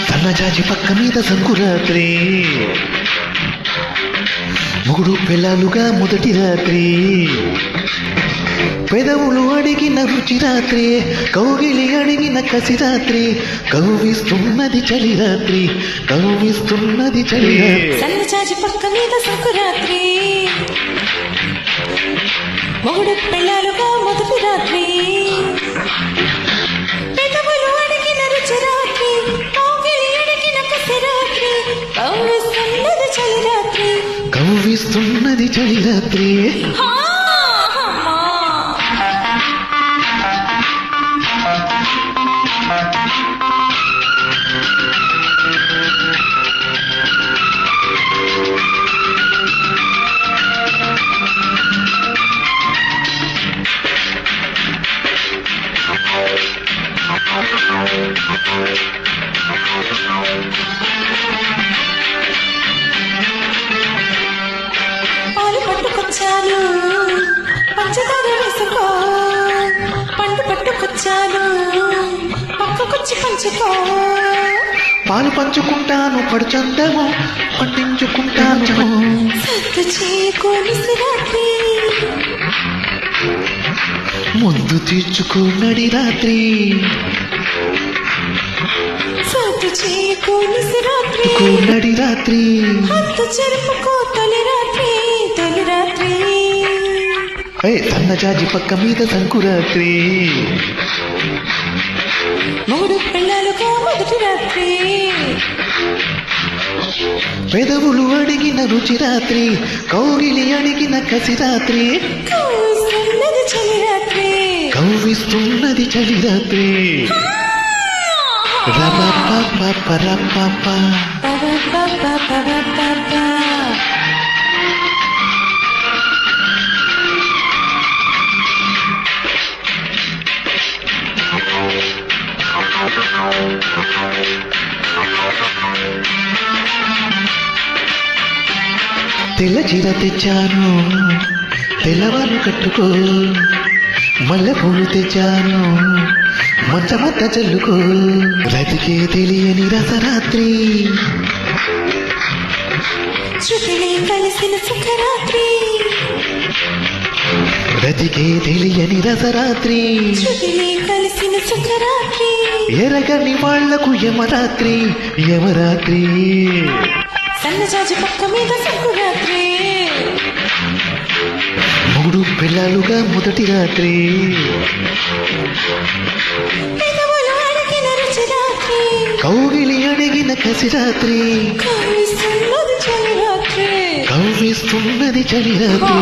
సన్నజాజి పక్క మీద సంకురాత్రి మొగుడు పెళ్ళాలుగా మొదటి రాత్రి పెదవులు అడిగిన రుచి రాత్రి కౌగిలి అడిగిన కసి రాత్రి కవ్విస్తున్నది చలి రాత్రి కవ్విస్తున్నది చలి రాత్రి సన్నజాజి పక్క మీద సంకురాత్రి మొగుడు పెళ్ళాలుగా మొదటి రాత్రి పెదవులు అడిగిన రుచి రాత్రి కౌగిలి అడిగిన కసి రాత్రి కవ్విస్తున్నది చలి రాత్రి కవ్విస్తున్నది చలి రాత్రి పాలు పట్టుకొచ్చాను పంచదార వేసుకో పండు పట్టుకొచ్చాను పక్కకొచ్చి పంచుకో పాలు పంచుకుంటాను పడుచందము పండించుకుంటాను సత్తు చేయకోని రాత్రి ముందు తీర్చుకున్నడి రాత్రి సత్తు చేయకోని రాత్రి కున్నడి రాత్రి హత్తు చెరుపుకో తొలి రాత్రి తొలి రాత్రి సన్నజాజి పక్క మీద సంకురాత్రి మూడు పిల్లలుగా మొదటి రాత్రి పెదవులు అడిగిన రుచి రాత్రి కౌగిలి అడిగిన కసి రాత్రి కవ్విస్తున్నది చలి రాత్రి కవ్విస్తున్నది చలి రాత్రి తెల్ల చీర తెచ్చాను తెల్లవారు కట్టుకో మల్లె పూలు తెచ్చాను మంచమంత చల్లుకో రతికే తెలియని రసరాత్రి శృతిలే కలిసిన సుఖరాత్రి రతికే తెలియని రసరాత్రి శృతిలే కలిసిన సుఖరాత్రి ఎరగని వాళ్లకు యమరాత్రి యమరాత్రి సన్నజాజి పక్క మీద సంకురాత్రి మూడు పిల్లలుగా మొదటి రాత్రి పెదవులు అడిగిన రుచి రాత్రి కౌగిలి అడిగిన కసి రాత్రి కవ్విస్తున్నది చలి రాత్రి కవ్విస్తున్నది చలి రాత్రి